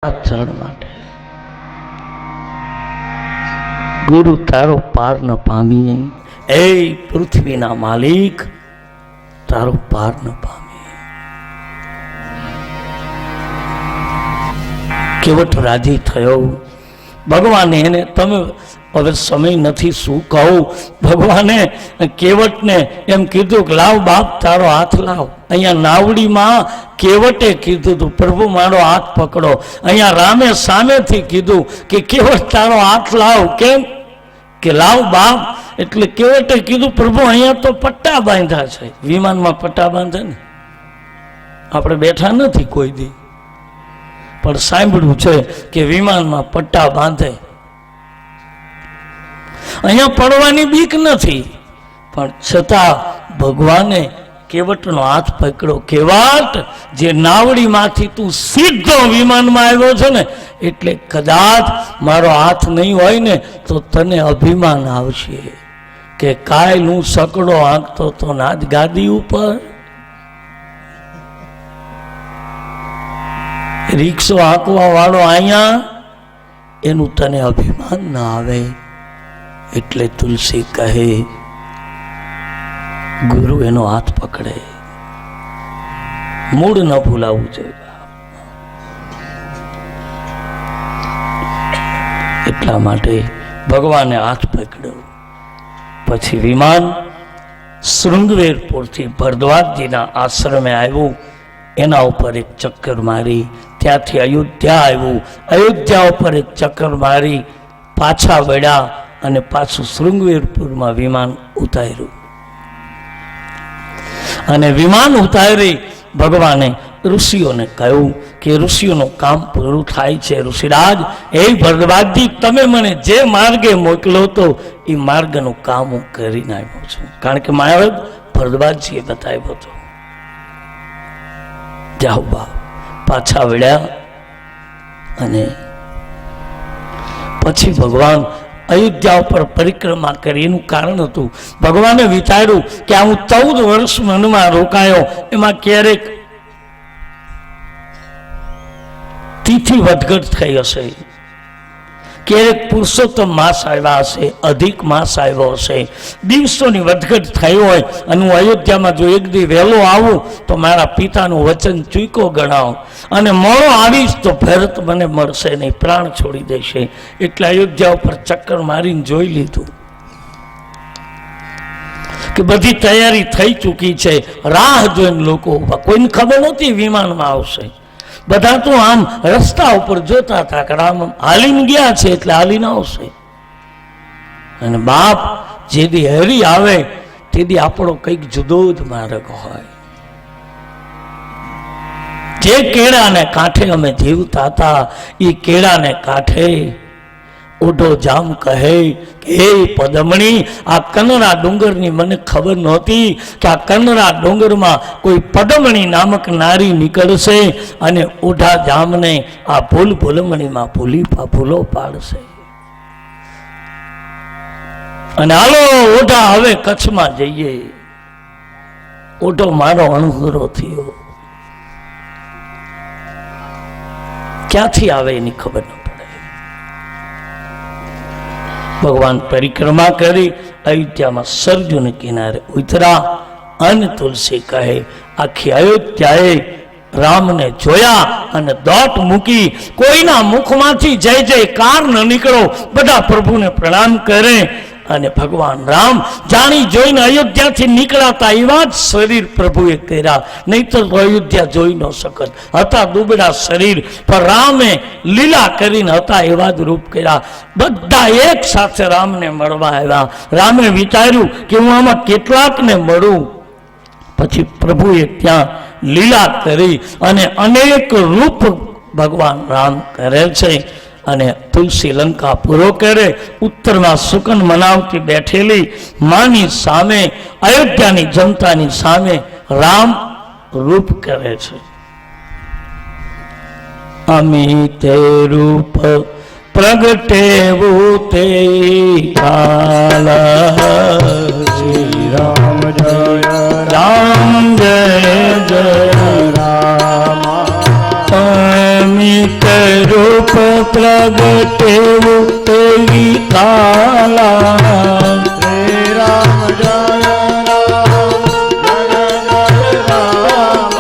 આચરણ માટે ગુરુ તારો પાર ન પામીએ, એ પૃથ્વીના માલિક તારો પાર ન પામીએ. કેવટ રાજી થયો. ભગવાને એને, તમે હવે સમય નથી શું કહું, ભગવાને કેવટને એમ કીધું કે લાવ બાપ તારો હાથ લાવ. અહીંયા નાવડીમાં કેવટે કીધું હતું પ્રભુ મારો હાથ પકડો. અહીંયા રામે સામેથી કીધું કે કેવટ તારો હાથ લાવ. કેમ કે લાવ બાપ. એટલે કેવટે કીધું પ્રભુ અહીંયા તો પટ્ટા બાંધ્યા છે. વિમાનમાં પટ્ટા બાંધે ને, આપણે બેઠા નથી કોઈ દી, પણ સાંભળ્યું છે કે વિમાનમાં પટ્ટા બાંધે. અહીંયા પડવાની બીક નથી, પણ છતાં ભગવાને કેવટનો હાથ પકડ્યો. કેવટ, જે નાવડીમાંથી તું સીધો વિમાનમાં આવ્યો છે ને, એટલે કદાચ મારો હાથ નહીં હોય ને તો તને અભિમાન આવશે કે કાય હું સકડો આંકતો તો નાજ ગાદી ઉપર. રિક્ષો આંકવા વાળો અહીંયા, એનું તને અભિમાન ના આવે. એટલે તુલસી કહે ગુરુ એનો હાથ પકડે. મૂળ ન ભૂલાવવું જોઈએ. એટલા માટે ભગવાને હાથ પકડ્યો. પછી વિમાન શૃંગવેરપુરથી ભરદ્વાજજીના આશ્રમે આવ્યું. એના ઉપર એક ચક્કર મારી, ત્યાંથી અયોધ્યા આવ્યું. અયોધ્યા ઉપર એક ચક્કર મારી પાછા વળ્યા અને પાછું શૃંગવેરપુરમાં વિમાન ઉતાર્યું. અને વિમાન ઉતારી ભગવાને ઋષિઓને કહ્યું કે ઋષિઓનું કામ પૂરું થાય છે. ઋષિરાજ, એ ભરદ્વાજજી, તમે મને જે માર્ગે મોકલો તો એ માર્ગનું કામ હું કરીને આવ્યો છું. કારણ કે માર્ગ ભરદ્વાજજીએ બતાવ્યો હતો. જાઓ બા. પાછા વળ્યા અને પછી ભગવાન અયોધ્યા ઉપર પરિક્રમા કરી. એનું કારણ હતું, ભગવાને વિચાર્યું કે આ હું 14 વર્ષ મનમાં રોકાયો, એમાં ક્યારેક તિથિ વધઘટ થઈ હશે, ક્યારેક પુરુષોત્તમ માસ આવ્યા હશે, અધિક માસ આવ્યો હશે, દિવસોની વધઘટ થઈ હોય અને હું અયોધ્યામાં જો એક દી વહેલો આવું તો મારા પિતાનું વચન ચૂક્યો ગણાવ, અને મોડો આવીશ તો ભરત મને મળશે નહીં, પ્રાણ છોડી દેશે. એટલે અયોધ્યા ઉપર ચક્કર મારીને જોઈ લીધું કે બધી તૈયારી થઈ ચૂકી છે. રાહ જોઈને લોકો, કોઈને ખબર નહોતી વિમાનમાં આવશે. બધા તો આમ રસ્તા ઉપર જોતા હતા કે રામ હાલીને ગયા છે એટલે હાલીને આવશે. અને બાપ, જે દી હરી આવે તે દી આપણો કંઈક જુદો જ માર્ગ હોય. જે કેળાને કાંઠે અમે જીવતા હતા, એ કેળાને કાંઠે ઓઢો જામ કહે કે હે પદમણી, આ કનરા ડુંગરની મને ખબર નહોતી કે આ કનરા ડુંગરમાં કોઈ પદમણી નામક નારી નીકળશે અને ઓઢા જામને આ ભૂલ ભૂલમણીમાં ભૂલો પાડશે. અને હાલો ઓઢા, હવે કચ્છમાં જઈએ. ઓઢો મારો અણહુરો થયો. ક્યાંથી આવે એની ખબર ન પડે. ભગવાન પરિક્રમા કરી અયોધ્યામાં સરજુને કિનારે ઉતરા. અને તુલસી કહે આખી અયોધ્યાએ રામને જોયા અને દોટ મૂકી. કોઈના મુખમાંથી જય જયકાર ન નીકળો. બધા પ્રભુને પ્રણામ કરે. અને ભગવાન રામ જાણી જોઈને અયોધ્યાથી નીકળાતા એવા જ શરીર પ્રભુએ કર્યા, નહીતર તો અયોધ્યા જોઈ ન શકત. હતા દુબળા શરીર, પણ રામે લીલા કરીને હતા એવા જ રૂપ કર્યા. બધા એક સાથે રામને મળવા આવ્યા. રામે વિચાર્યું કે હું આમાં કેટલાકને મળું. પછી પ્રભુએ ત્યાં લીલા કરી અને અનેક રૂપ ભગવાન રામ કરે છે. અને તુલસી લંકા પૂરો કરે. ઉત્તરમાં સુકન મનાવતી બેઠેલી માની સામે, અયોધ્યાની જનતાની સામે રામ રૂપ કરે છે. અમી તે રૂપ પ્રગટેવું તે શ્રી રામ જય રામ જય જય રામ. અમી તે રૂપ પ્રગટેવું તેવી કાલા શ્રી રામ જય રામ જય જય રામ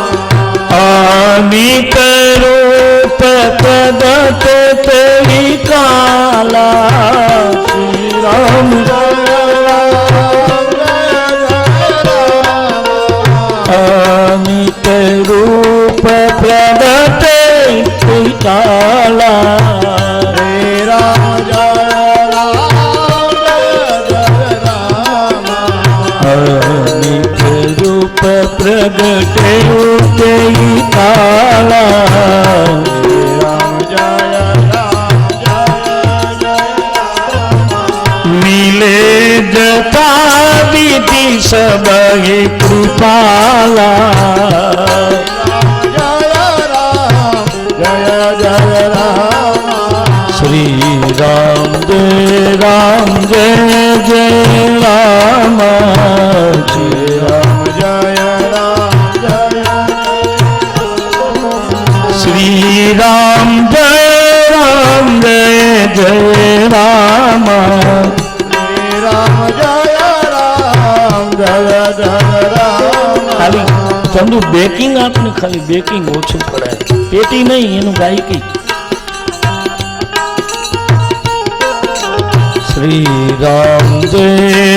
અમિત રૂપ પ્રગટ તેવી કાલા શ્રી રામ જય રામ જય જય રામ અમિત રૂપ પ્રગટ તેવી કાલા શ્રી રામ જય રામ જય જય રામ અમિત રૂપ પ્રગટેવું તેવી કાલા શ્રી રામ જય રામ જય જય રામ મિલે જતા વિધિ સબહે કૃપાલા જય રામ જય જય રામ શ્રી રામ જય જય રામ શ્રી રામ જય રામ જય શ્રી રામ જય જય રામ શ્રી રામ જય રામ જય જય રામ ખાલી ચંદુ બેકિંગ આપને ખાલી બેકિંગ ઓછું પડે પેટી નહીં એનું ગાયકી શ્રી રામ જય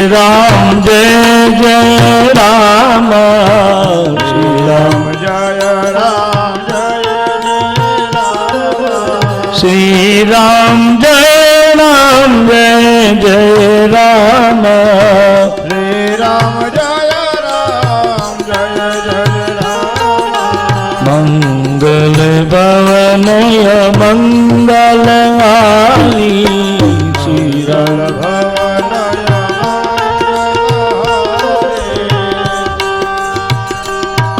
જય રામ શ્રી રામ જય રામ જય જય રામ શ્રી રામ જય જય રામ શ્રી રામ જય રામ જય જય રામ મંગલ ભવનય મંગલ આલી શ્રી રામ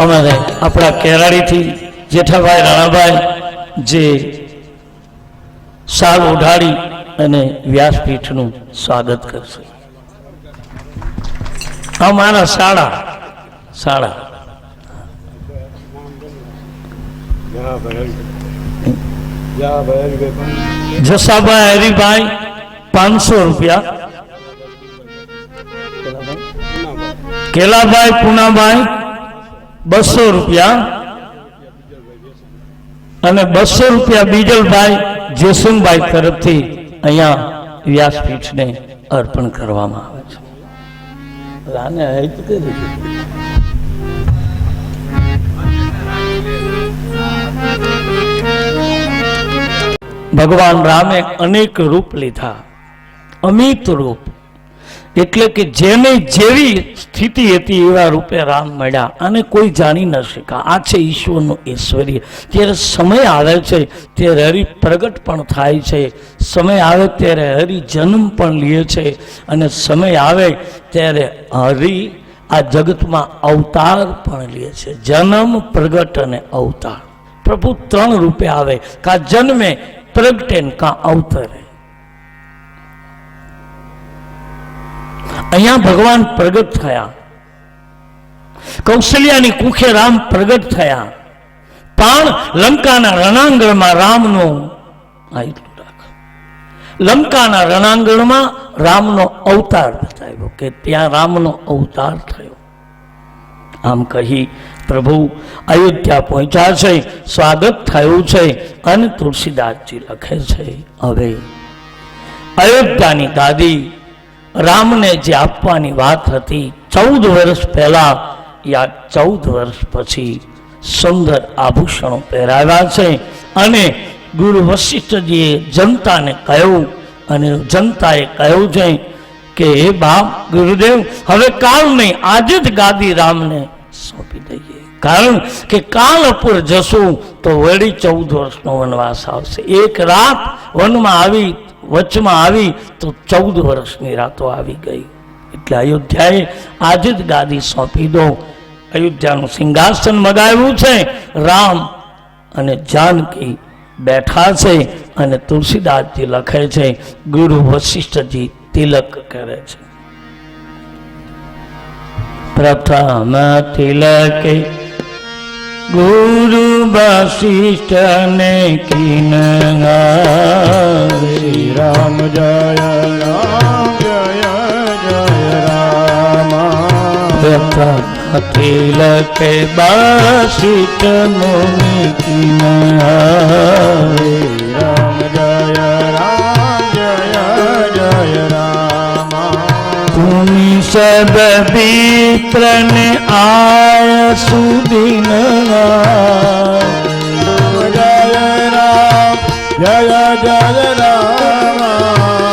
અમારે આપણા કેરાડીથી જેઠાભાઈ રાણાભાઈ જે શાલ ઓઢાડી અને વ્યાસપીઠનું સ્વાગત કરશે અમારા શાળા જસાભાઈ હરિભાઈ 500 રૂપિયા કેલાભાઈ પૂનાભાઈ 200 રૂપિયા અને 200 રૂપિયા બીજલભાઈ જેસુમભાઈ તરફથી અહીંયા વ્યાસપીઠને અર્પણ કરવામાં આવે છે આને હિત કરી ભગવાન રામે અનેક રૂપ લીધા અમિત રૂપ એટલે કે જેને જેવી સ્થિતિ હતી એવા રૂપે રામ મળ્યા અને કોઈ જાણી ન શકા આ છે ઈશ્વરનું ઐશ્વર્ય જ્યારે સમય આવે છે ત્યારે હરિ પ્રગટ પણ થાય છે સમય આવે ત્યારે હરિ જન્મ પણ લે છે અને સમય આવે ત્યારે હરિ આ જગતમાં અવતાર પણ લે છે જન્મ પ્રગટ અને અવતાર પ્રભુ 3 રૂપે આવે કા જન્મે પ્રગટે કા અવતરે અહીંયા ભગવાન પ્રગટ થયા કૌશલ્યાની કુખે રામ પ્રગટ થયા પણ લંકાના રણાંગણમાં રામનો લંકાના રણાંગણમાં રામનો અવતાર બતાવ્યો કે ત્યાં રામનો અવતાર થયો આમ કહી પ્રભુ અયોધ્યા પહોંચ્યા છે સ્વાગત થયું છે અને તુલસીદાસજી લખે છે હવે અયોધ્યાની ગાદી રામને જે આપવાની વાત હતી 14 વર્ષ પહેલા યા 14 વર્ષ પછી સુંદર આભૂષણો પહેરાવ્યા છે અને ગુરુ વશિષ્ઠજીએ જનતાને કહ્યું અને જનતાએ કહ્યું છે કે હે બાપ ગુરુદેવ હવે કાલ નહીં આજે જ ગાદી રામને સોંપી દઈએ કારણ કે કાલ અપુર જશું તો વળી 14 વર્ષનો વનવાસ આવશે એક રાત વનમાં આવી વચમાં આવી તો 14 વર્ષની રાતો આવી ગઈ એટલે અયોધ્યાએ આજે જ ગાદી સોંપી દો અયોધ્યાનું સિંહાસન મગાવ્યું છે રામ અને જાનકી બેઠા છે અને તુલસીદાસજી લખે છે ગુરુ વશિષ્ઠજી તિલક કરે છે પ્રથમ તિલકે ગુરુ વશિષ્ઠ ને કિન શ્રી રામ જય રામ જય જય રામ લખે વશિષ્ઠ મુનિ કિન શ્રી રામ જય રામ જય જય રામ ભૂમિ સબ વિપ્ર ને આય સુદિન જય રામ જય જય રામ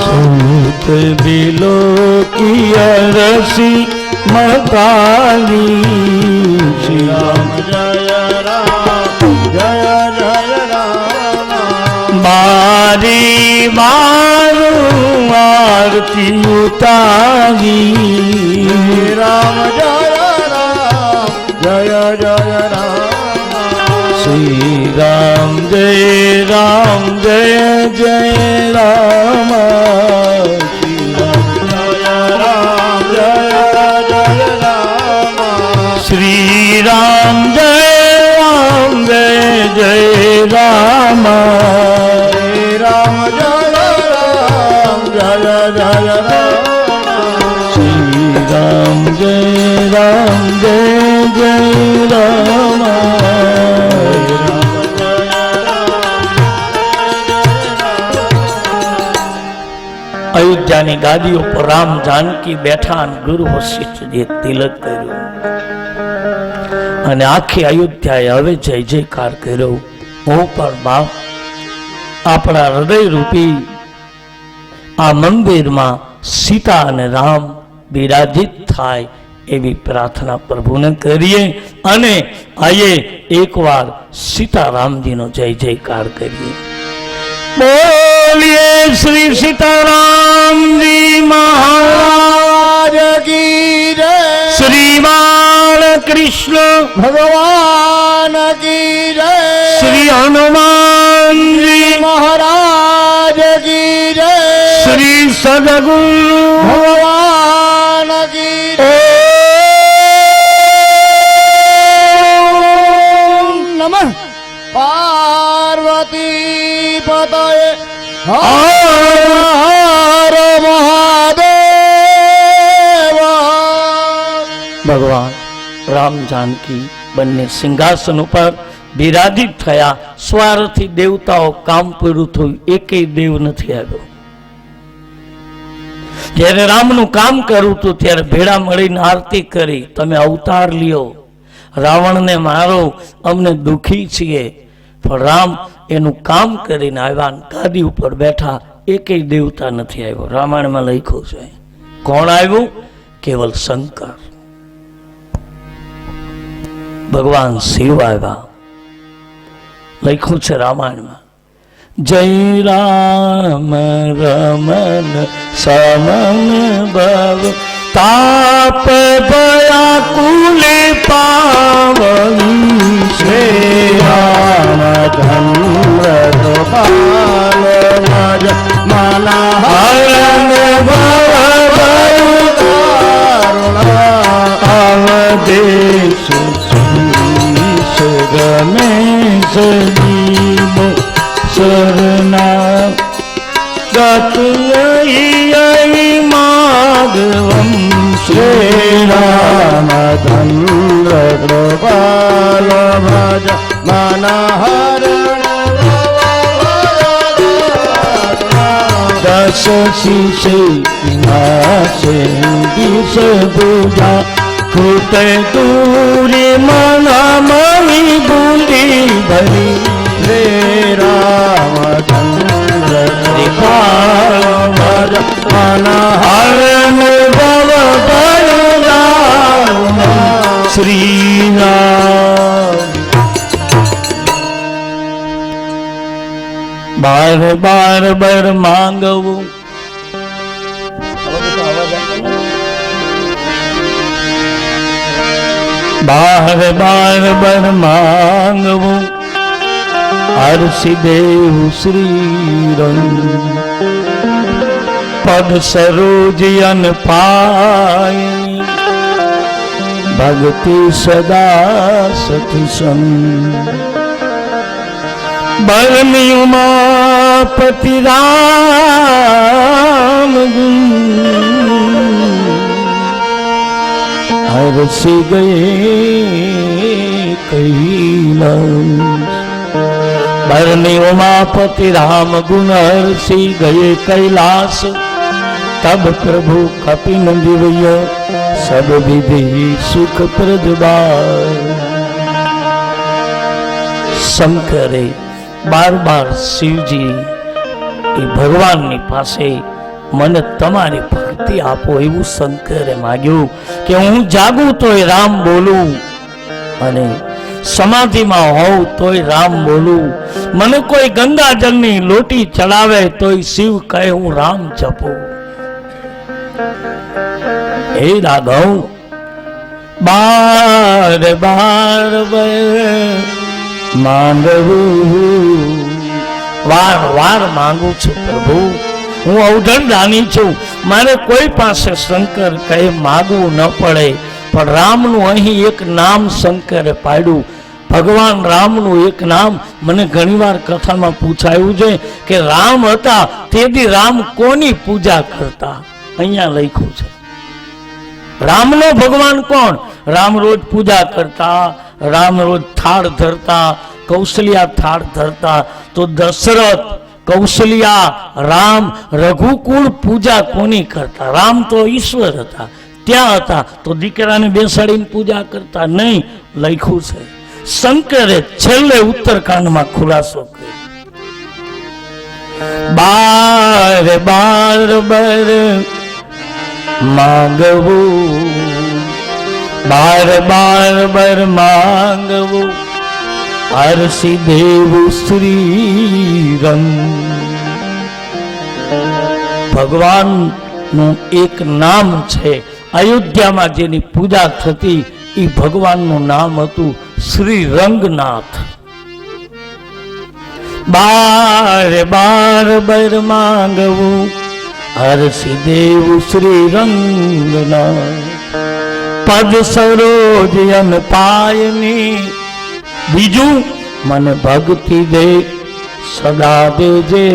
સૂત બિલો કિય રસી મકાલી શ્રી રામ જય રામ જય જય રામ મારી મારું આરતી ઉતારી રામ જય રામ જય જય રામ શ્રી રામ જય જય રામ શ્રી રામ જય જય રામ શ્રી રામ જય રામ જય જય રામ શ્રી રામ જય જય રામ અયોધ્યાની ગાદીઓ પર રામ જાનકી બેઠા અને ગુરુ વશિષ્ઠજીએ તિલક કર્યું અને આખી અયોધ્યાએ હવે જય જયકાર કર્યો. હું પણ બાપ આપણા હૃદય રૂપી આ મંદિરમાં સીતા અને રામ બિરાજિત થાય એવી પ્રાર્થના પ્રભુને કરીએ અને આયે એકવાર સીતારામજીનો જય જયકાર કરીએ. બોલીએ શ્રી સીતારામજી મહારાજ કી જય શ્રી બાલ કૃષ્ણ ભગવાન કી જય શ્રી હનુમાનજી મહારાજ કી જય શ્રી સદગુરુ ભગવાન કી જય નમઃ પાર્વતી પતયે હર હર મહાદેવ. ભગવાન રામ જાનકી બંને સિંહાસન ઉપર બિરાજિત થયા. સ્વાર્થી દેવતાઓ કામ પૂરું થયું, એકેય દેવ નથી આવ્યો. જ્યારે રામનું કામ કર્યું હતું ત્યારે ભેળા મળીને આરતી કરી, તમે અવતાર લ્યો, રાવણને મારો, અમને દુખી છીએ. પણ રામ એનું કામ કરીને આવ્યા, ગાદી ઉપર બેઠા, એકેય દેવતા નથી આવ્યો. રામાયણમાં લખ્યું છે. કોણ આવ્યું? કેવલ શંકર, ભગવાન શિવ આવ્યા. લખ્યું છે રામાયણમાં, જય રામ રમન સમન ભવ તાપ ભયાકુલ પાવની શ્રી રામચંદ્ર ગોપાલ રાજ માલા હરણ ભવ અવદેશ રમેશ જીવ શરણા માધવમ શ્રી રામચંદ્ર ગોપાલ ભજ દશ શિશે વિનાશે દિશ પૂજા કૃત દૂરી મનામણી બુંદી ભરી શ્રી રામચંદ્ર ગોપાલ ભજ હરણ ભવ ભયરામ શ્રી રામ. બાર બાર બર માંગવું, બાર બાર બર માંગવું હર્ષિ દેવ શ્રી રંગ પદ સરોજ અન પાય ભક્તિ સદા સત્સંગ બળની ઉમાપતિ રામ હરસી ગયે કૈલાસ બળની ઉમાપતિ રામ ગુણ હરસી ગયે કૈલાસ तब प्रभु कपिन दिव्य सब विधि सुख प्रदबार शंकरे बार बार शिवजी એ ભગવાનની પાસે મને તમારી ભક્તિ આપો એવું શંકરે માગ્યું કે હું જાગું તોય રામ બોલું અને સમાધિમાં હોઉં તોય રામ બોલું મને કોઈ ગંગાજળની લોટી ચડાવે તોય શિવ કહે હું રામ જપું હે રાઘવ બાર બાર માંગવું વાર વાર માંગુ છું પ્રભુ હું અવઢણ રાની છું મારે કોઈ પાસે શંકર કહે માગવું ન પડે પણ રામનું અહીં એક નામ શંકરે પાડ્યું ભગવાન રામનું એક નામ મને ઘણીવાર કથામાં પૂછાયું છે કે રામ હતા તેથી રામ કોની પૂજા કરતા અહીંયા લખ્યું છે રામનો ભગવાન કોણ રામ રોજ પૂજા કરતા રામ રોજ થાળ ધરતા કૌશલ્યા થાળ ધરતા તો દશરથ કૌશલ્યા રામ રઘુકુળ પૂજા કોની કરતા રામ તો ઈશ્વર હતા ત્યાં હતા તો દીકરાને બેસાડીને પૂજા કરતા નહીં લખ્યું છે શંકરે છેલ્લે ઉત્તરકાંડમાં ખુલાસો કર્યો બાર બાર બર માંગવું બાર બાર બર માંગવું હરસી દેવું શ્રી રંગ ભગવાનનું એક નામ છે અયોધ્યામાં જેની પૂજા થતી એ ભગવાનનું નામ હતું શ્રી રંગનાથ બાર બાર બર માંગવું હરસી દેવ શ્રી રંગનાથ પદ સરોજ અન પાયની બીજું મને ભક્તિ દે સદા દેજે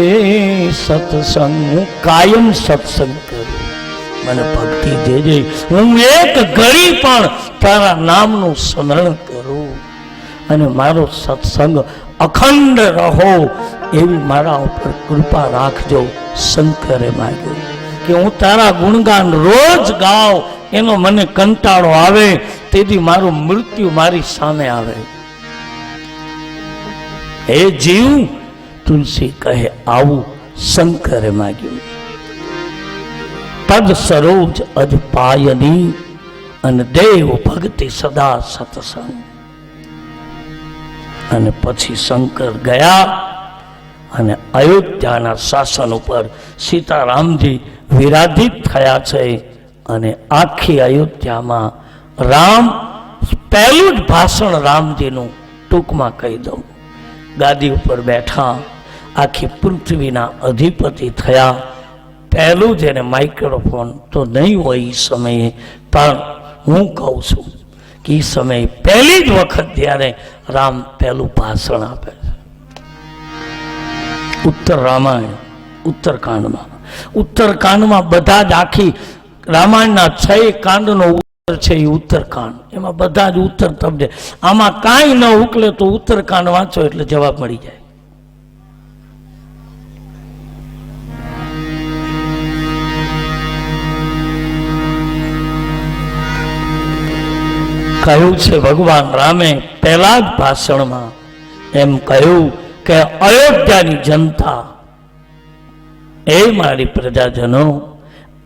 સત્સંગ હું કાયમ સત્સંગ કરું મને ભક્તિ દેજે હું એક ઘડી પણ તારા નામનું સ્મરણ કરું અને મારો સત્સંગ અખંડ રહો એવી મારા ઉપર કૃપા રાખજો શંકરે માગ્યું કે હું તારા ગુણગાન રોજ ગાઉં એનો મને કંટાળો આવે તેથી મારું મૃત્યુ મારી સામે આવે હે જીવ તુલસી કહે આવું શંકરે માગ્યું પદ સરોજ અજ પાયની અને દેવ ભક્તિ સદા સત્સંગ અને પછી શંકર ગયા અને અયોધ્યાના શાસન ઉપર સીતારામજી વિરાજિત થયા છે અને આખી અયોધ્યામાં રામ પહેલું જ ભાષણ રામજીનું ટૂંકમાં કહી દઉં ગાદી ઉપર બેઠા આખી પૃથ્વીના અધિપતિ થયા પહેલું જ એને માઇક્રોફોન તો નહીં હોય એ સમયે પણ હું કહું છું કે એ સમયે પહેલી જ વખત જ્યારે રામ પહેલું ભાષણ આપે છે ઉત્તર રામાયણ ઉત્તરકાંડમાં બધા જ આખી રામાયણના 6 કાંડનો ઉત્તર છે એ ઉત્તરકાંડ એમાં બધા જ ઉત્તર તમને આમાં કાંઈ ન ઉકલે તો ઉત્તરકાંડ વાંચો એટલે જવાબ મળી જાય કહ્યું છે ભગવાન રામે પહેલા જ ભાષણમાં એમ કહ્યું કે અયોધ્યાની જનતા એ મારી પ્રજાજનો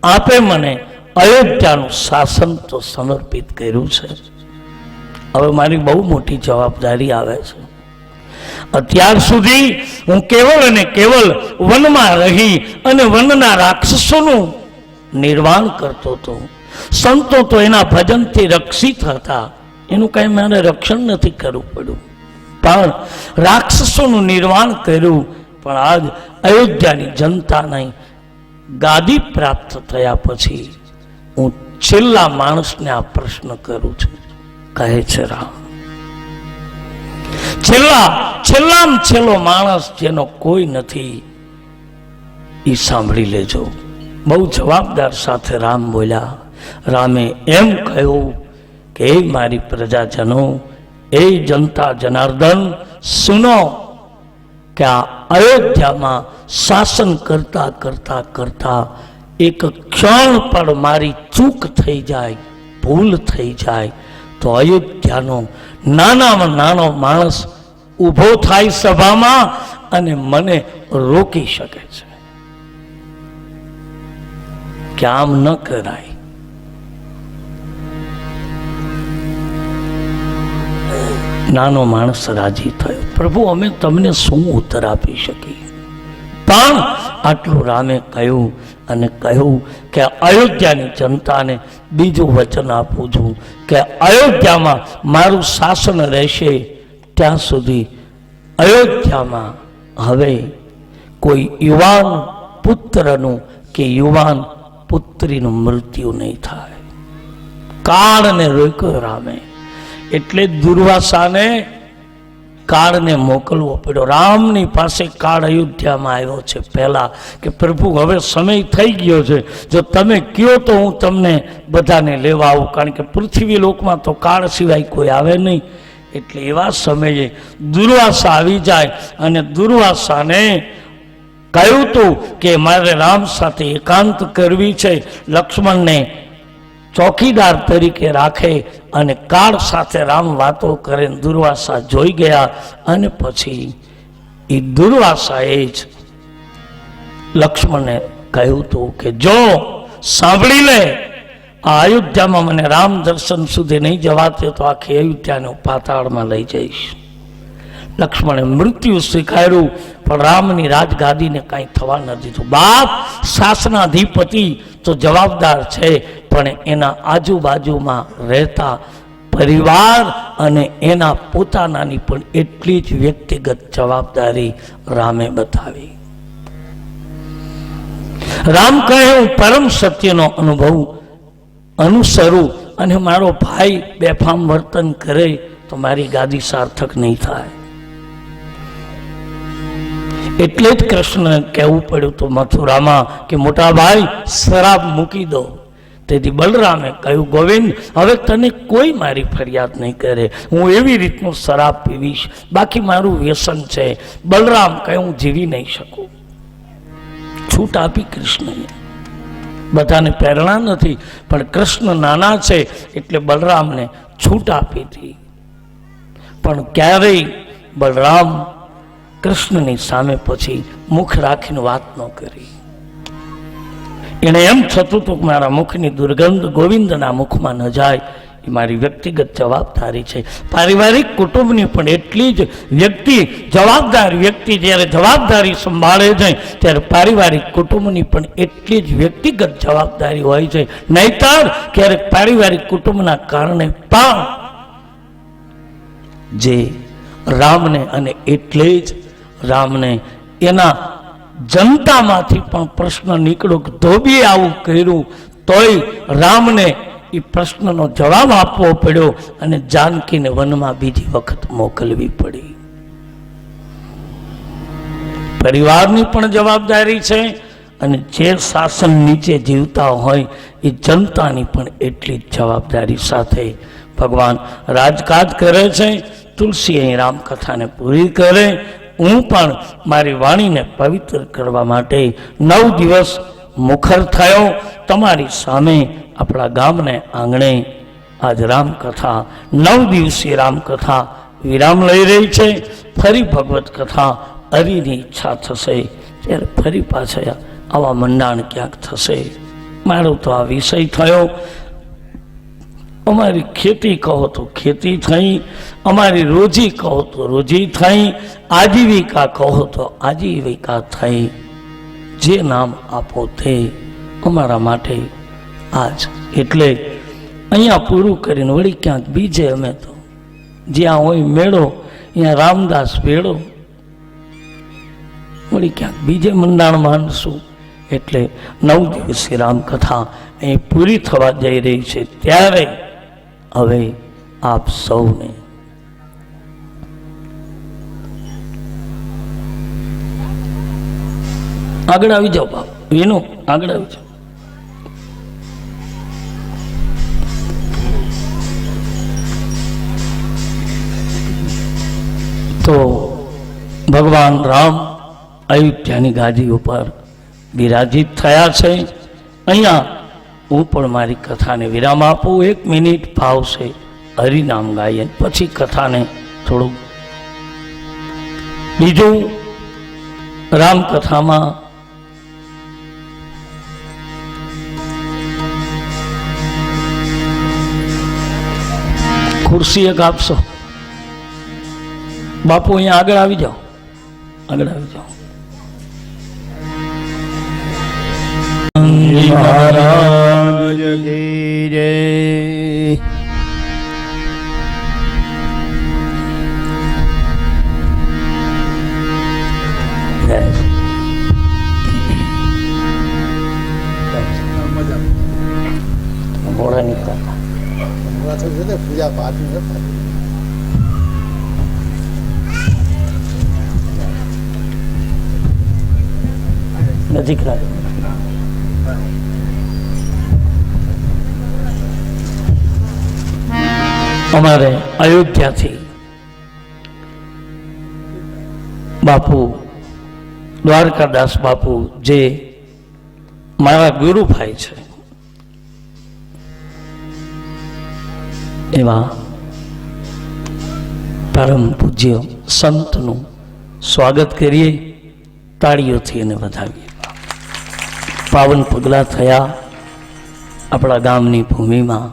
આપે મને અયોધ્યાનું શાસન તો સમર્પિત કર્યું છે હવે મારી બહુ મોટી જવાબદારી આવે છે અત્યાર સુધી હું કેવળ અને કેવળ વનમાં રહી અને વનના રાક્ષસોનું નિર્વાણ કરતો હતો સંતો તો એના ભજનથી રક્ષિત હતા એનું કઈ મારે રક્ષણ નથી કરવું પડ્યું પણ રાક્ષસોનું નિર્વાણ કર્યું પણ આજ અયોધ્યાની જનતાને ગાદી પ્રાપ્ત થયા પછી હું છેલ્લા માણસને આ પ્રશ્ન કરું છું કહે છે રામ. છેલ્લામાં છેલ્લો માણસ જેનો કોઈ નથી, એ સાંભળી લેજો. બહુ જવાબદાર સાથે રામ બોલ્યા. રામે એમ કહ્યું કે એ મારી પ્રજાજનો, એ જનતા જનાર્દન, સુનો કે આ અયોધ્યામાં શાસન કરતા કરતા કરતા એક ક્ષણ પણ મારી ચૂક થઈ જાય, ભૂલ થઈ જાય તો અયોધ્યાનો નાનામાં નાનો માણસ ઊભો થાય સભામાં અને મને રોકી શકે છે કે આમ ન કરાય. નાનો માણસ રાજી થયો. પ્રભુ, અમે તમને શું ઉત્તર આપી શકીએ? પણ આટલું રામે કહ્યું અને કહ્યું કે અયોધ્યાની જનતાને બીજું વચન આપું છું કે અયોધ્યામાં મારું શાસન રહેશે ત્યાં સુધી અયોધ્યામાં હવે કોઈ યુવાન પુત્રનું કે યુવાન પુત્રીનું મૃત્યુ નહીં થાય. કાળને રોક્યો રામે. એટલે દુર્વાસાને કાળને મોકલવો પડ્યો. રામની પાસે કાળ અયોધ્યામાં આવ્યો છે પહેલા કે પ્રભુ, હવે સમય થઈ ગયો છે, જો તમે કયો તો હું તમને બધાને લેવા આવું, કારણ કે પૃથ્વી લોકમાં તો કાળ સિવાય કોઈ આવે નહીં. એટલે એવા સમયે દુર્વાસા આવી જાય અને દુર્વાસાને કહ્યું તું કે મારે રામ સાથે એકાંત કરવી છે, લક્ષ્મણને ચોકીદાર તરીકે રાખે અને કાળ સાથે રામ વાતો કરે. દુર્વાસા જોઈ ગયા અને પછી એ દુર્વાસાએ જ લક્ષ્મણને કહ્યું હતું કે જો સાંભળી લે, આ અયોધ્યામાં મને રામ દર્શન સુધી નહીં જવાતે તો આખી અયોધ્યાને પાતાળમાં લઈ જઈશ. લક્ષ્મણે મૃત્યુ સ્વીકાર્યું પણ રામની રાજગાદીને કાંઈ થવા ન દીધું. બાપ શાસનાધિપતિ તો જવાબદાર છે, પણ એના આજુબાજુમાં રહેતા પરિવાર અને એના પોતાનાની પણ એટલી જ વ્યક્તિગત જવાબદારી રામે બતાવી. રામ કહે, હું પરમ સત્યનો અનુભવ અનુસરું અને મારો ભાઈ બેફામ વર્તન કરે તો મારી ગાદી સાર્થક નહીં થાય. એટલે જ કૃષ્ણને કહેવું પડ્યું તો મથુરામાં કે મોટા ભાઈ શરાબ મૂકી દો. તેથી બલરામે કહ્યું, ગોવિંદ, હવે તને કોઈ મારી ફરિયાદ નહીં કરે, હું એવી રીતનું શરાબ પીવીશ, બાકી મારું વ્યસન છે. બલરામ કહે, હું જીવી નહીં શકું. છૂટ આપી કૃષ્ણએ. બધાને પ્રેરણા નથી, પણ કૃષ્ણ નાના છે એટલે બલરામને છૂટ આપી હતી. પણ ક્યારેય બલરામ કૃષ્ણની સામે પછી મુખ રાખીને વાત ન કરી. એને એમ થતું હતું કે મારા મુખની દુર્ગંધ ગોવિંદના મુખમાં ન જાય. એ મારી વ્યક્તિગત જવાબદારી છે. પારિવારિક કુટુંબની પણ એટલી જ જવાબદાર વ્યક્તિ જ્યારે જવાબદારી સંભાળે છે ત્યારે પારિવારિક કુટુંબની પણ એટલી જ વ્યક્તિગત જવાબદારી હોય છે. નહીતર ક્યારેક પારિવારિક કુટુંબના કારણે પણ જે રામને, અને એટલે જ રામને એના જનતામાંથી પણ પ્રશ્ન નીકળ્યો કે ધોબીએ આવું કર્યું તોય રામને એ પ્રશ્નનો જવાબ આપવો પડ્યો અને જાનકીને વનમાં બીજી વખત મોકલવી પડી. પરિવારની પણ જવાબદારી છે અને જે શાસન નીચે જીવતા હોય એ જનતાની પણ એટલી જ જવાબદારી સાથે ભગવાન રાજકાજ કરે છે. તુલસી અહીં રામકથાને પૂરી કરે. હું પણ મારી વાણીને પવિત્ર કરવા માટે 9 દિવસ મુખર થયો. તમારી સામે આપણા ગામને આંગણે આજ રામકથા 9 દિવસીય રામકથા વિરામ લઈ રહી છે. ફરી ભગવત કથા અરીની ઈચ્છા થશે ત્યારે ફરી પાછા આવા મંડાણ ક્યાંક થશે. મારો તો આ વિષય થયો. અમારી ખેતી કહો તો ખેતી થઈ, અમારી રોજી કહો તો રોજી થઈ, આજીવિકા કહો તો આજીવિકા થઈ. જે નામ આપો તે અમારા માટે આજ. એટલે અહીંયા પૂરું કરીને વળી ક્યાંક બીજે અમે તો જ્યાં હોય મેળો અહીંયા રામદાસ ભેળો, વળી ક્યાંક બીજે મંડાણ માનશું. એટલે 9 દિવસીય રામકથા અહીં પૂરી થવા જઈ રહી છે ત્યારે હવે આપ સૌને. આગળ આવી જાઓ બાપ, એનું આગળ આવી જાઓ. તો ભગવાન રામ અયોધ્યાની ગાદી ઉપર બિરાજિત થયા છે. અહીંયા હું પણ મારી કથાને વિરામ આપું. 1 મિનિટ ભાવ છે, હરિનામ ગાઈએ, પછી કથાને થોડું. બીજું, રામકથામાં ખુરશી એક આપશો બાપુ, અહીંયા આગળ આવી જાઓ, આગળ આવી જાઓ. મહારાજ કી જય. મોડા નીકળતા પૂજા પાઠ નજીક રાખ. અમારે અયોધ્યાથી બાપુ દ્વારકાદાસ બાપુ, જે મારા ગુરુભાઈ છે, એવા પરમ પૂજ્ય સંતનું સ્વાગત કરીએ, તાળીઓથી એને વધાવીએ. પાવન પગલા થયા આપણા ગામની ભૂમિમાં.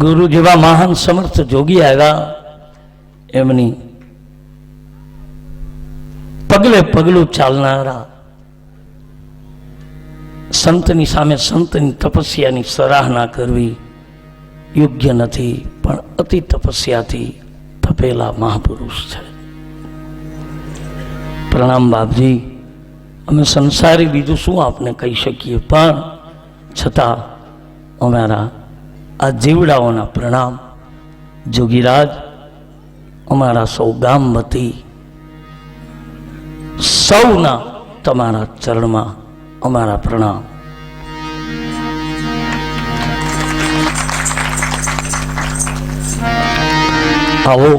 ગુરુ જેવા મહાન સમર્થ જોગી આવ્યા, એમની પગલે પગલું ચાલનારા સંતની સામે સંતની તપસ્યાની સરાહના કરવી યોગ્ય નથી, પણ અતિ તપસ્યાથી તપેલા મહાપુરુષ છે. પ્રણામ બાપજી. અમે સંસારી બીજું શું આપને કહી શકીએ, પણ છતાં અમારા આ જીવડાઓના પ્રણામ. જોગીરાજ, અમારા સૌ ગામ વતી સૌના તમારા ચરણમાં અમારા પ્રણામ. આવો,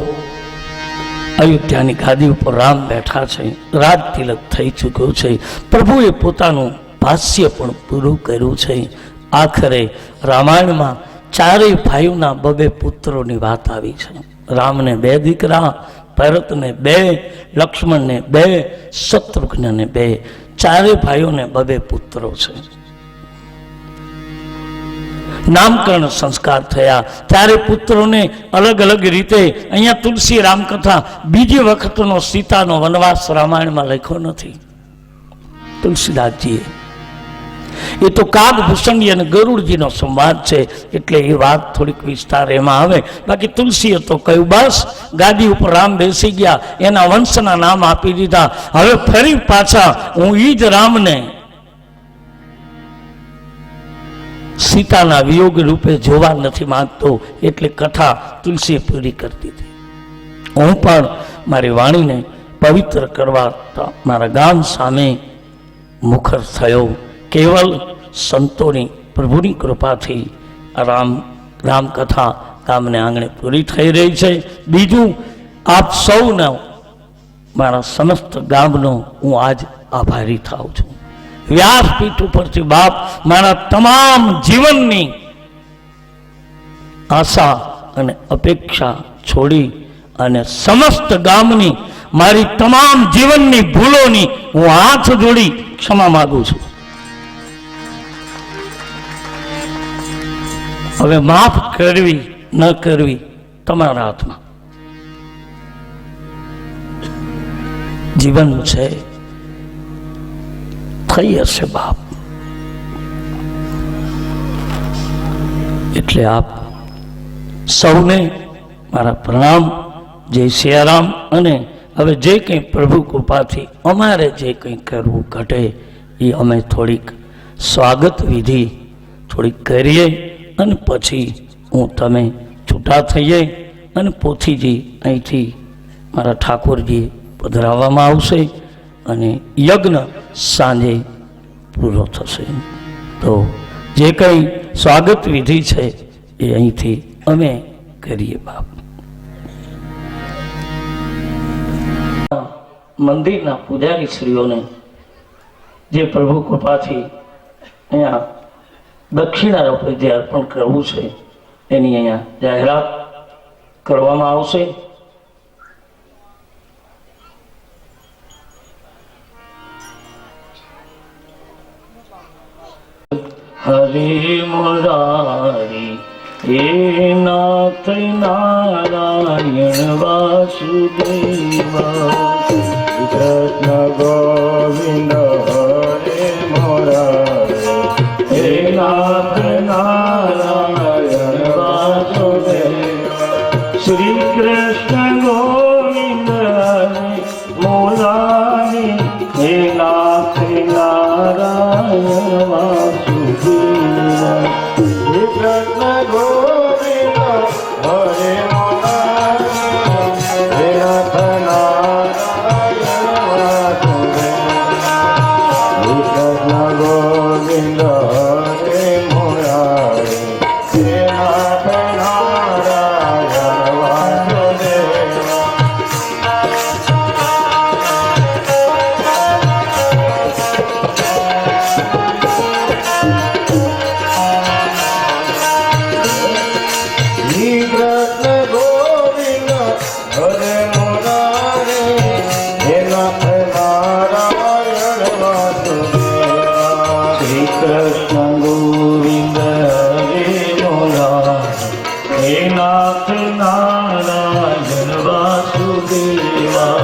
અયોધ્યાની ગાદી ઉપર રામ બેઠા છે, રાજ તિલક થઈ ચૂક્યો છે. પ્રભુએ પોતાનું ભાષ્ય પણ પૂરું કર્યું છે. આખરે રામાયણમાં ચારેય ભાઈઓના 2 પુત્રોની વાત આવી છે. રામને 2 દીકરા, ભરતને 2, લક્ષ્મણને 2, શત્રુઘ્નને 2, ચારેય ભાઈઓને 2 પુત્રો છે. નામકરણ સંસ્કાર થયા ત્યારે પુત્રોને અલગ અલગ રીતે. અહીંયા તુલસી રામકથા બીજી વખતનો સીતાનો વનવાસ રામાયણમાં લખ્યો નથી તુલસીદાસજીએ. એ તો કાગભૂષણી અને ગરુડજીનો સંવાદ છે, એટલે એ વાત થોડીક વિસ્તાર એમાં આવે. બાકી તુલસીએ તો કહ્યું, બસ ગાદી ઉપર રામ બેસી ગયા, એના વંશના નામ આપી દીધા, હવે ફરી પાછા હું ઈ જ રામને સીતાના વિયોગ રૂપે જોવા નથી માંગતો, એટલે કથા તુલસીએ પૂરી કરી દીધી. હું પણ મારી વાણીને પવિત્ર કરવા મારા ગામ સામે મુખર થયો. કેવલ સંતોની પ્રભુની કૃપાથી રામકથા ગામને આંગણે પૂરી થઈ રહી છે. બીજું, આપ સૌનો, મારા સમસ્ત ગામનો હું આજ આભારી થાઉં છું. વ્યાસપીઠ ઉપરથી બાપ મારા તમામ જીવનની આશા અને અપેક્ષા છોડી અને સમસ્ત ગામની મારી તમામ જીવનની ભૂલોની હું હાથ જોડી ક્ષમા માગું છું. હવે માફ કરવી ન કરવી તમારા હાથમાં. જીવન છે, થઈ હશે બાપ. એટલે આપ સૌને મારા પ્રણામ. જય સિયારામ. અને હવે જે કંઈ પ્રભુ કૃપાથી અમારે જે કંઈ કરવું ઘટે એ અમે થોડીક સ્વાગત વિધિ થોડીક કરીએ, અને પછી હું તમે છૂટા થઈએ અને પોથીજી અહીંથી મારા ઠાકોરજી પધરાવવામાં આવશે અને યજ્ઞ સાંજે પૂરો થશે. તો જે કંઈ સ્વાગત વિધિ છે એ અહીંથી અમે કરીએ. બાપ મંદિરના પૂજારી શ્રીઓને જે પ્રભુ કૃપાથી અહીંયા દક્ષિણા રૂપે જે અર્પણ કરવું છે એની અહીંયા જાહેરાત કરવામાં આવશે. હરે મુરારી હે નાથ નારાયણ વાસુદેવા કૃષ્ણ ગોવિંદ હરે મુરારી હે નાથ નારાયણ વાસુદેવા શ્રી કૃષ્ણ ગોવિંદ હરે મુરારી હે નાથ નારાયણ વાસુદેવા કૃષ્ણ ગોવિંદ હરે મુરારી હે નાથ નારાયણ વાસુદેવા કૃષ્ણ ગોવિંદ હરે મુરારી હે નાથ નારાયણ વાસુદેવા કૃષ્ણ ગોવિંદ હરે મુરારી હે નાથ નારાયણ વાસુદેવા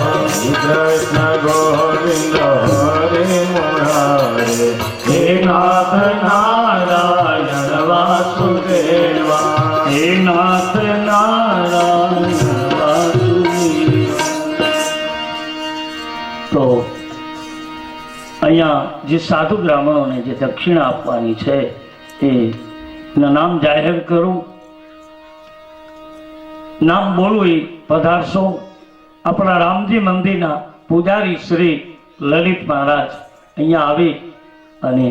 કૃષ્ણ ગોવિંદ હરે મુરારી હે નાથ નારાયણ વાસુદેવા હે નાથ નારાયણ વાસુદેવા. તો અહીંયા જે સાધુ બ્રાહ્મણોને જે દક્ષિણા આપવાની છે એના નામ જાહેર કરું. નામ બોલવું એ પધારશો. આપણા રામજી મંદિરના પૂજારી શ્રી લલિત મહારાજ અહીંયા આવી અને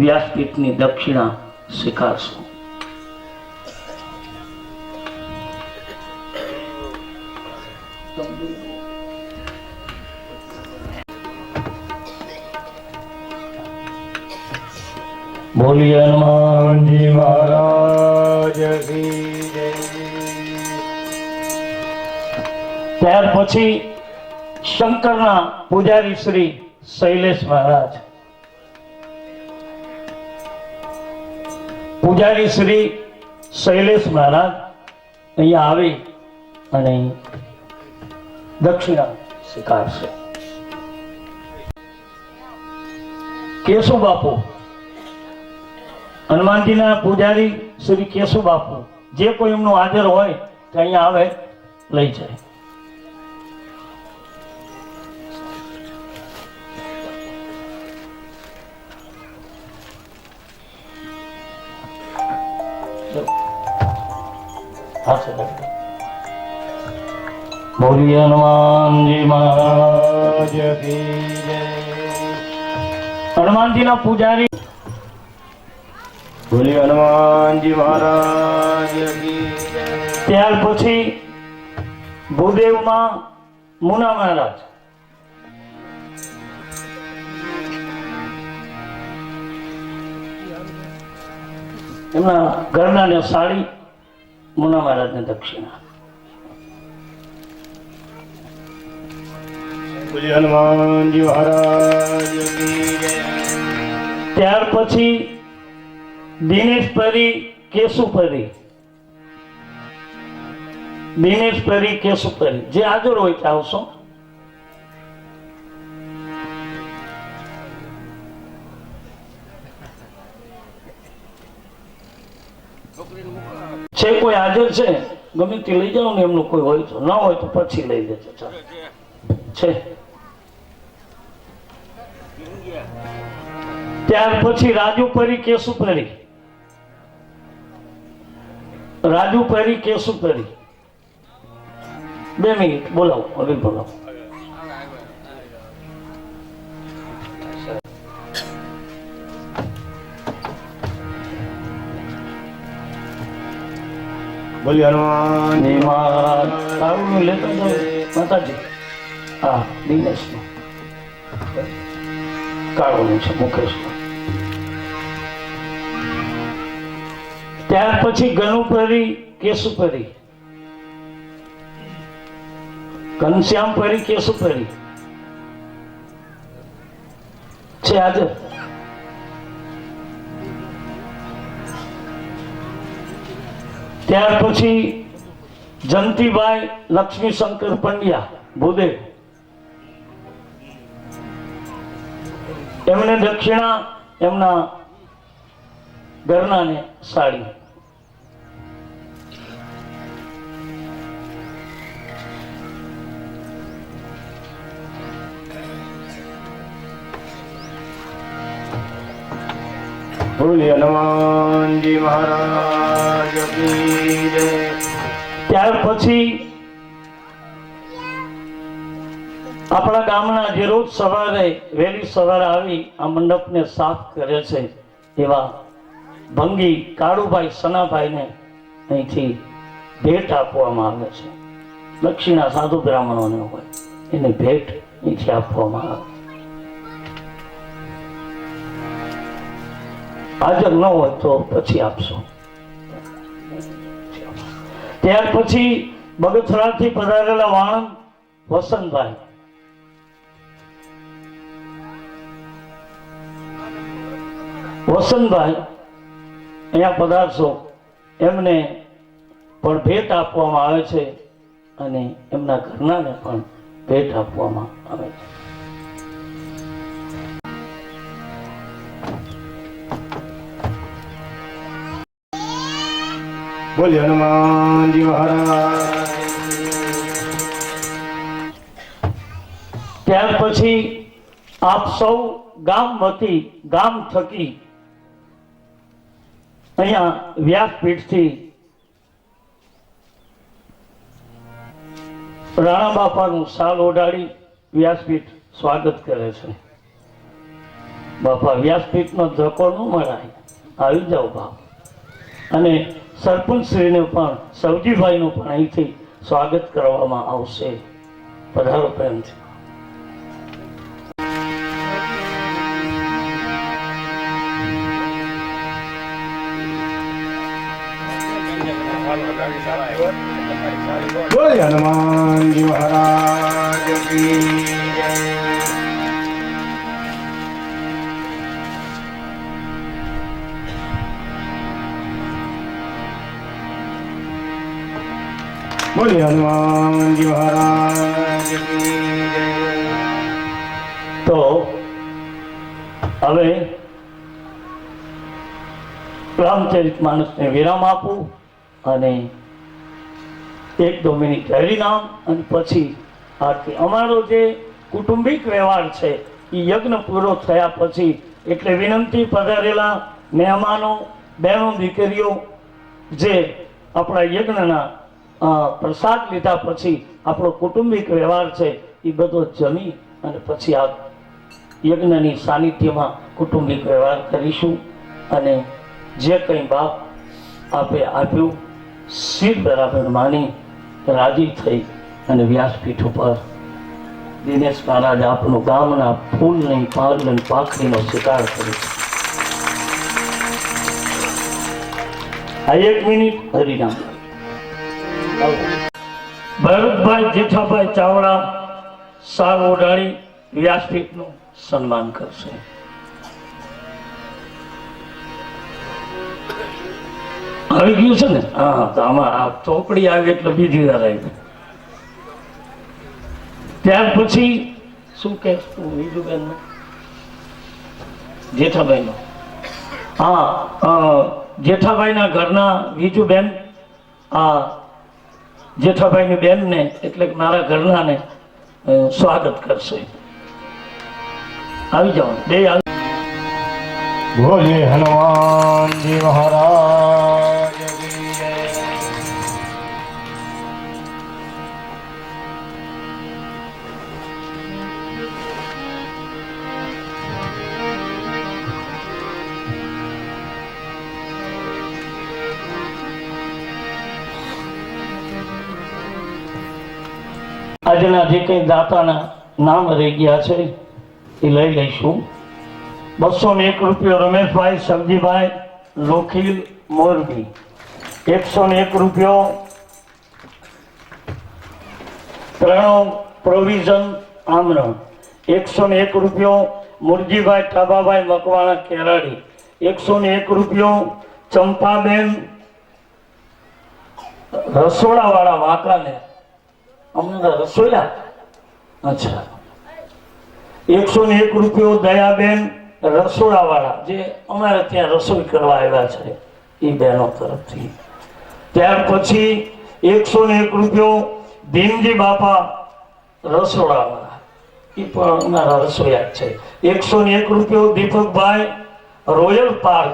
વ્યાસપીઠની દક્ષિણા સ્વીકારશો. બોલીએ હનુમાનજી મહારાજ કી જય. ત્યાર પછી શંકરના પૂજારી શ્રી શૈલેષ મહારાજ, પૂજારી શ્રી શૈલેષ મહારાજ અહીંયા આવી અને દક્ષિણા સ્વીકારશે. કેશુ બાપુ, હનુમાનજીના પૂજારી શ્રી કેશુ બાપુ, જે કોઈ એમનું હાજર હોય તો અહીંયા આવે, લઈ જાય. બોલીએ હનુમાનજી મહારાજ કી જય. હનુમાનજીના પૂજારી બોલી હનુમાનજી મહારાજ કી જય. ત્યાર પછી ભૂદેવમાં મુના મહારાજ, એમના ઘરના ને સાડી મુના મહારાજને દક્ષિણા. બોલી હનુમાનજી મહારાજ કી જય. ત્યાર પછી દિનેશ પરી કેશુ પરી, દિનેશ પરી કેશુ પરી જે હાજર હોય ત્યાં આવશો. છે કોઈ હાજર છે? ગમે તે લઈ જાઓ ને, એમનું કોઈ હોય તો, ન હોય તો પછી લઈ લેજો. ચાલો છે. ત્યાર પછી રાજુ પરી કેશુ પરી, રાજુ પરી કેશુ પરી 2 મિનિટ બોલાવો, હવે બોલાવો. બોલી હનુમાનજી મહારાજ. તારું લેતા જાઓ માતાજી. હા, દિનેશનું કાળોનું છે, મુકેશનું. ત્યાર પછી ગનુપરી કેશુપરી, ઘનશ્યામપરી કેશુપરી છે આજે. ત્યાર પછી જંતીભાઈ લક્ષ્મીશંકર પંડ્યા ભૂદેવ, એમને દક્ષિણા એમના ઘરનાને સાડી. બોલી હનુમાનજી મહારાજ કી જય. ત્યાર પછી આપણા ગામના જે રોજ સવારે વહેલી સવારે આવી આ મંડપને સાફ કરે છે એવા ભંગી કાળુભાઈ સનાભાઈને અહીંથી ભેટ આપવામાં આવે છે. દક્ષિણા સાધુ બ્રાહ્મણોને હોય એને ભેટ અહીંથી આપવામાં આવે. હાજર ન હોય તો પછી આપશો. ત્યાર પછી બગથરાથી પધારેલા વાણંદ વસંતભાઈ, વસંતભાઈ અહીંયા પધારશો, એમને પણ ભેટ આપવામાં આવે છે અને એમના ઘરનાને પણ ભેટ આપવામાં આવે છે. બોલી હનુમાનજી મહારાજ. ત્યાર પછી આપ સૌ ગામ વતી ગામ થકી અહીંયા વ્યાસપીઠથી રાણા બાપાનું સાલ ઓઢાડી વ્યાસપીઠ સ્વાગત કરે છે. બાપા વ્યાસપીઠનો ધક્કો ન મરાય, આવી જાઓ બાપ. અને સરપંચ શ્રીને પણ સવજીભાઈનું પણ અહીંથી સ્વાગત કરવામાં આવશે. પધારો પ્રેમથી. બોલી હનુમાનજી મહારાજ કી જય. બોલી હનુમાનજી મહારાજ કી જય. તો હવે રામચરિતમાનસને વિરામ આપું અને 1-2 મિનિટ હરિનામ અને પછી આરતી. અમારો જે કુટુંબિક વ્યવહાર છે એ યજ્ઞ પૂરો થયા પછી, એટલે વિનંતી પધારેલા મહેમાનો, બહેનો, દીકરીઓ જે આપણા યજ્ઞના પ્રસાદ લીધા પછી આપણો કુટુંબિક વ્યવહાર છે એ બધો જમી અને પછી આ યજ્ઞની સાનિધ્યમાં કુટુંબિક વ્યવહાર કરીશું. અને જે કંઈ બાપ આપે આપ્યું શિર બરાબર માની રાજી થઈ અને વ્યાસપીઠ ઉપર દિનેશ મહારાજ આપનું ગામના ફૂલની પાલની પાખડીનો શિકાર કરે છે. આ 1 મિનિટ હરિનામ. ભરતભાઈ જેઠાભાઈ ચાવડા સાલ ઓઢાડી વ્યાસપીઠનું સન્માન કરશે. આવી ગયું છે ને? હા, તો આમાં આ ચોપડી આવી એટલે બીજી વાર આવી. ત્યાર પછી શું કે બીજું બેન જેઠાભાઈ નો? હા, જેઠાભાઈના ઘરના વિજુબેન આ જેઠાભાઈની બેનને એટલે કે મારા ઘરનાને સ્વાગત કરશે. આવી જાઓ બે. બોલે હનુમાનજી મહારાજ કી જય. આજના જે કંઈ દાતાના નામ રહી ગયા છે એ લઈ લઈશું. 201 રૂપિયો રમેશભાઈ સબજીભાઈ લોખીલ મોરબી. 101 રૂપિયો પ્રણવ પ્રોવિઝન આમરણ. 101 રૂપિયો મુરજીભાઈ ટાબાભાઈ મકવાણા કેરાડી. 101 રૂપિયો ચંપાબેન રસોડાવાળા વાંકાને. અમને રસોડા. અચ્છા. 101 રૂપિયો દયાબેન રસોડાવાળા, જે અમારે ત્યાં રસોઈ કરવા આવ્યા છે એ બહેનો તરફથી. ત્યાર પછી 101 રૂપિયો ભીમજી બાપા રસોડાવાળા, એ પણ અમારા રસોઈયા છે. 101 રૂપિયો દીપકભાઈ રોયલ પાર્ક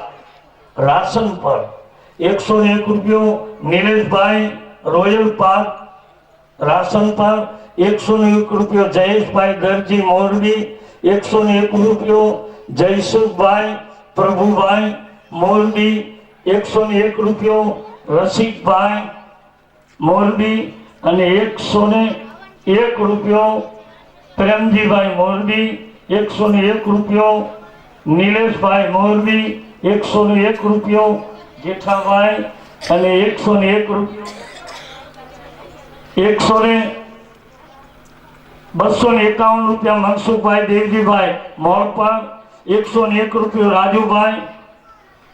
રાશન પર. 101 રૂપિયો નિલેશભાઈ રોયલ પાર્ક રાશન પર. 101 રૂપિયો જયેશભાઈ દરજી મોરબી. 101 રૂપિયો જયસુખભાઈ પ્રભુભાઈ મોરબી. 101 રૂપિયો રસિકભાઈ મોરબી. અને 101 રૂપિયો પ્રેમજીભાઈ મોરબી. 101 રૂપિયો નિલેશભાઈ મોરબી. 101 રૂપિયો જેઠાભાઈ. અને 101 રૂપિયો 251 રૂપિયા મનસુખભાઈ દેવજીભાઈ મોરપાલ. 101 રૂપિયો રાજુભાઈ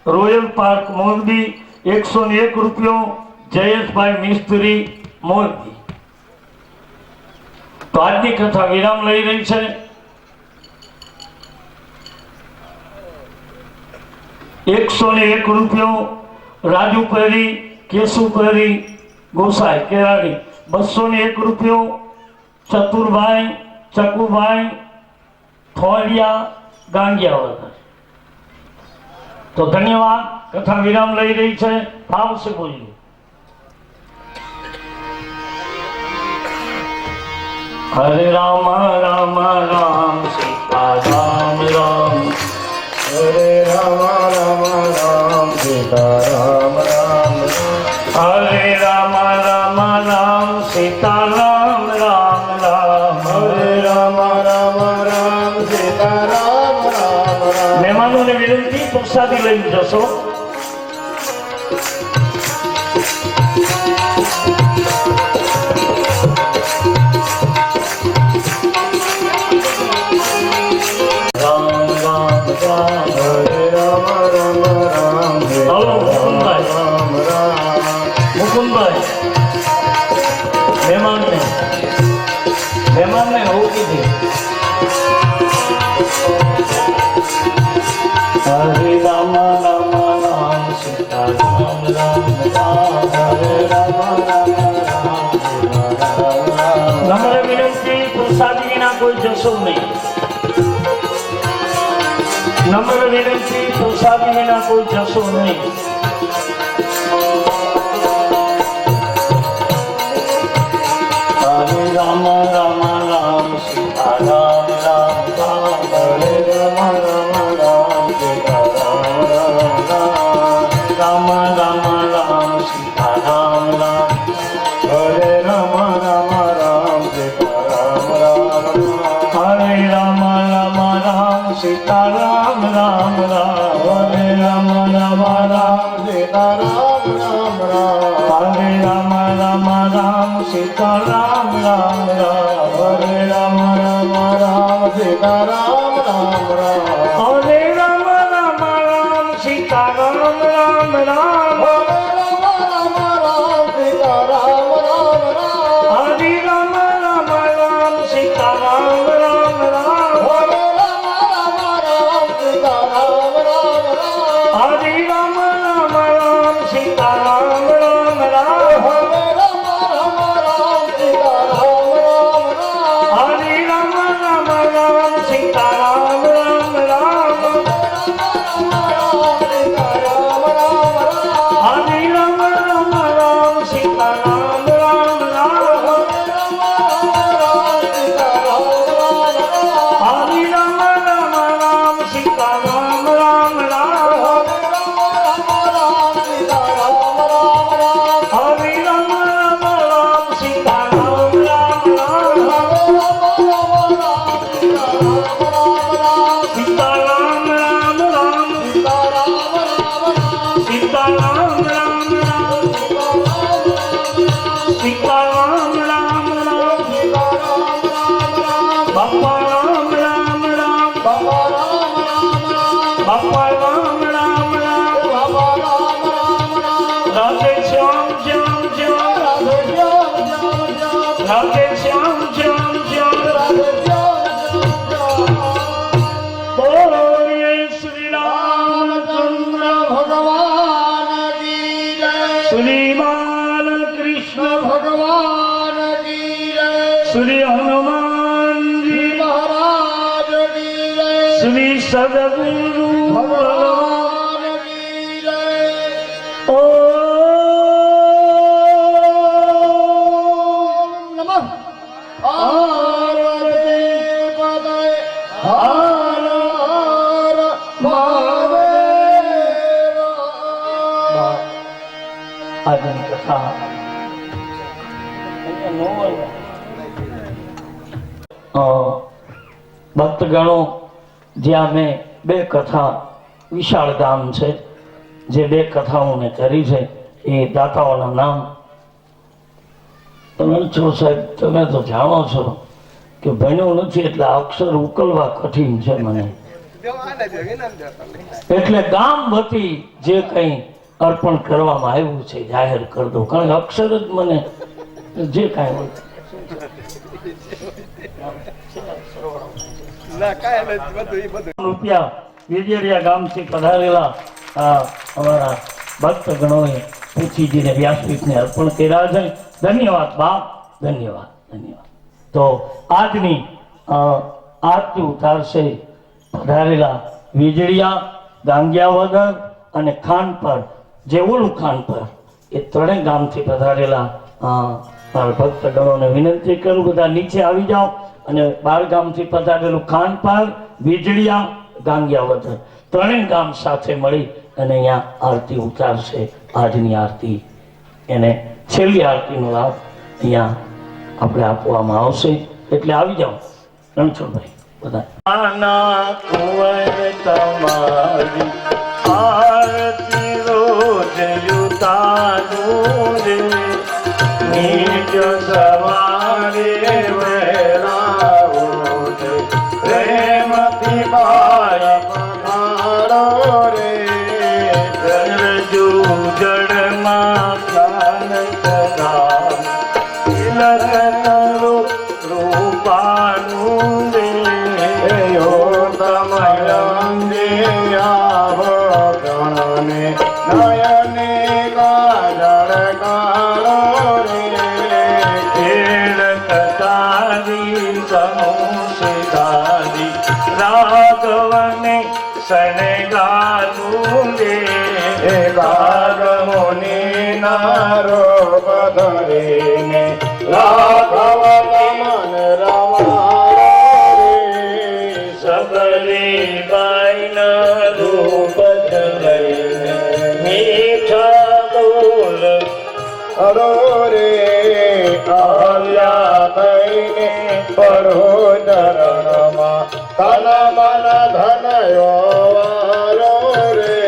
રોયલ પાર્ક મોરબી. 101 રૂપિયો જયેશભાઈ મિસ્ત્રી મોરબી. તો આજની કથા વિરામ લઈ રહી છે. 101 રૂપિયો રાજુ પરી કેશુ પરી ગોસાઈ કેરાડી. 201 રૂપિયો ચતુરભાઈ ચકુભાઈ થોડિયા ગાંગિયાવદર. તો ધન્યવાદ. કથા વિરામ લઈ રહી છે. ફાવશે બોલ્યું. હરે રામ રામ રામ સીતા રામ રામ. હરે રામ રામ રામ સીતા રામ રામ. હરે રામ રામ રામ સીતા રામ રામ રામ. હરે રામ રામ રામ સીતા રામ રામ રામ. મહેમાનોને વિનંતી, પ્રસાદી લઈ જશો. રામ રામ રામ. હરે રામ રામ રામ હલો મુકુંદભાઈ. રામ રામ. મુકુંદભાઈ મહેમાનને રોકી દે. હરે રામ રામ રામ સીતા રામ રામ રામ. હરે રામ રામ રામ સીતા રામ રામ. નમ્ર વિનંતી, પ્રસાદી વિના કોઈ જશો નહીં. નમ્ર વિનંતી, પ્રસાદી વિના કોઈ જશો નહીં. હરે રામ રામ રામ સીતા રામ રામ રામ. હરે રામ રામ રામ સીતા રામ રામ રામ. રામ રામ રામ સીતા રામ રામ. હરે રામ રામ રામ સીતા રામ રામ રામ. હરે રામ રામ રામ સીતા રામ રામ રામ. હરે રામ રામ રામ સીતા રામ રામ રામ. હરે રામ રામ રામ સીતા રામ રામ રામ. હરે રામ રામ રામ સીતા રામ રામ રામ. હરે રામ રામ રામ સીતા રામ રામ રામ. હરે રામ રામ રામ સીતા રામ રામ રામ. હરે રામ રામ રામ સીતા રામ રામ રામ. હરે રામ રામ રામ સીતા રામ રામ રામ. હરે રામ રામ રામ સીતા રામ રામ રામ. હરે રામ રામ રામ સીતા રામ રામ રામ. હરે રામ રામ રામ સીતા સદગુરુ ભગવાન કી જય. ઓમ નમઃ પાર્વતી પતય. હર હર મહાદેવ. આજની કથા ભક્તગણો, જ્યાં મેં બે કથા, વિશાળ ગામ છે, જે બે કથાઓ મેં કરી છે એ દાતાઓના નામ તમે છો સાહેબ. તમે તો જાણો છો કે ભણ્યું નથી એટલે આ અક્ષર ઉકલવા કઠિન છે મને. એટલે ગામ વતી જે કંઈ અર્પણ કરવામાં આવ્યું છે જાહેર કરી દો, કારણ કે અક્ષર જ મને જે કાંઈ હોય રૂપિયા વેજેરિયા ગામથી પધારેલા અમારા ભક્તગણોએ પૂછીજીને વ્યાસપીઠને અર્પણ કર્યા છે. ધન્યવાદ બાપ, ધન્યવાદ, ધન્યવાદ. તો આજની આરતી ઉતારશે પધારેલા વીજળિયા, ગાંગિયાવદર અને ખાનપર, જે ઓલું ખાનપર, એ ત્રણેય ગામથી પધારેલા મારા ભક્તગણોને વિનંતી કરું બધા નીચે આવી જાઓ. અને 12 ગામથી પધારેલું ખાનપાર, વીજળિયા, ગાંગિયાવદર ત્રણેય ગામ સાથે મળી અને અહીંયા આરતી ઉતારશે. આજની આરતી એને છેલ્લી આરતીનો લાભ અહીંયા આપણે આપવામાં આવશે. એટલે આવી જાઓ રણછોડભાઈ બધા. આના કુંવર તમારી આરતી રોજ ઉતારું રે, નીચ સવારે પ્રેમથી પાય પધારો રે. ગરજુ જળમાં સ્નાન કરા, તિલક રૂપાનું રે. નયને કાજળ કાળો રે. રાઘવને શણગારું રે. રાગમુનિ નારો પધરીને રાઘવ મન રમાડો રે. સબરી બાઈના રૂપ લઈને મીઠા બોલ હરો રે. આવ્યા થઈને પડો ચરણમાં, તન મન ધનયો વારો રે.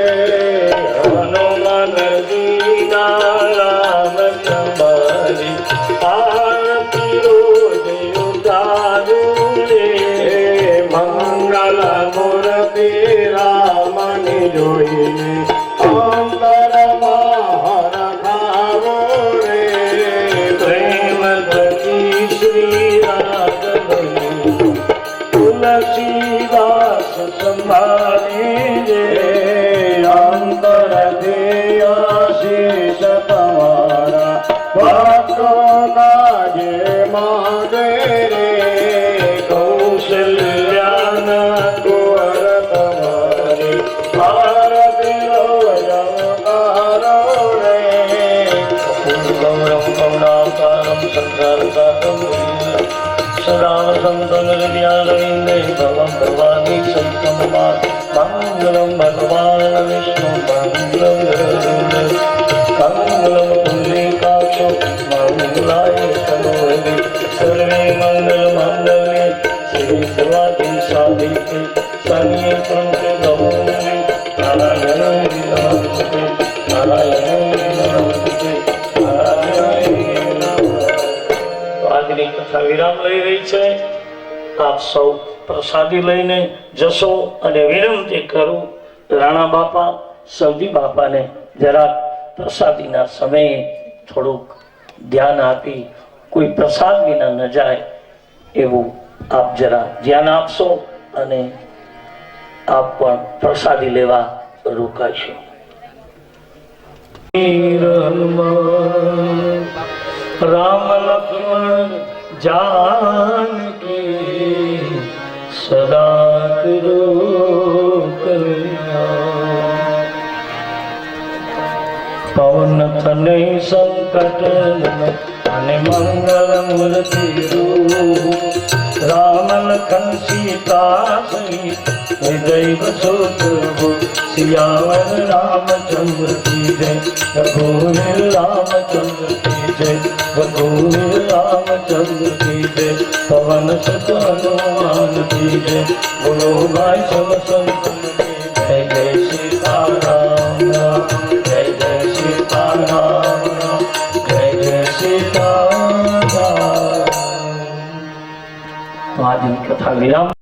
હનુમાન દીના રામ તમારી આરતી રોજ ઉતારું રે. મંગલ મૂર્તિ રામની જોઈને અંતરમાં હર ખાવો રે. પ્રેમ ભજી શ્રી રાઘવની તુલસીદાસ સંભાળી રે. અંતર આશીષ તમારા ભક્તો કાજે માગે રે. કૌશલ્યાના કુંવર તમારી આરતી રોજ ઉતારો રે. ગૌરવ કરુણાકારમ સંસારસાગમ સદા સંતન હૃદયાલયે ભવમ ભવાની સંતમમાં મંગલમ ભગવાન વિષ્ણુ મંગલમ મંગલમ પુંડરીકાક્ષો મંગલાય તનોહરિ. સર્વે મંગલ મંગલે શ્રી સર્વાધિ સાધિકે શરણ્યે ત્રંબકે ગૌરી નારાયણ નમસ્તે, નારાયણ નમસ્તે, નારાયણ નમસ્તે. તો આજની કથા વિરામ લઈ રહી છે. આપ સૌ પ્રસાદી લઈને જશો અને વિનંતી કરું રાણા બાપા, સવજી બાપાને જરા પ્રસાદીના સમયે થોડુંક ધ્યાન આપી કોઈ પ્રસાદ વિના ન જાય એવું આપ જરા ધ્યાન આપશો અને આપ પણ પ્રસાદી લેવા રોકાશો. રામ લક્ષ્મણ જાનકી સદા કરો નાથ નહીં સંકટ અને મંગલ મૂર્તિ રૂપ રામ લખન સીતા સહિત દૈવ સુત સિયાવર રામચંદ્ર કી જય રઘુવીર રામચંદ્ર કી જય રઘુવીર રામચंद्र की जय पवन सुत हनुमान की जय बोलो भाई सब संतन की जय जय सीताराम राम जय जय सीताराम राम जय जय सीताराम। तो आज की कथा विराम।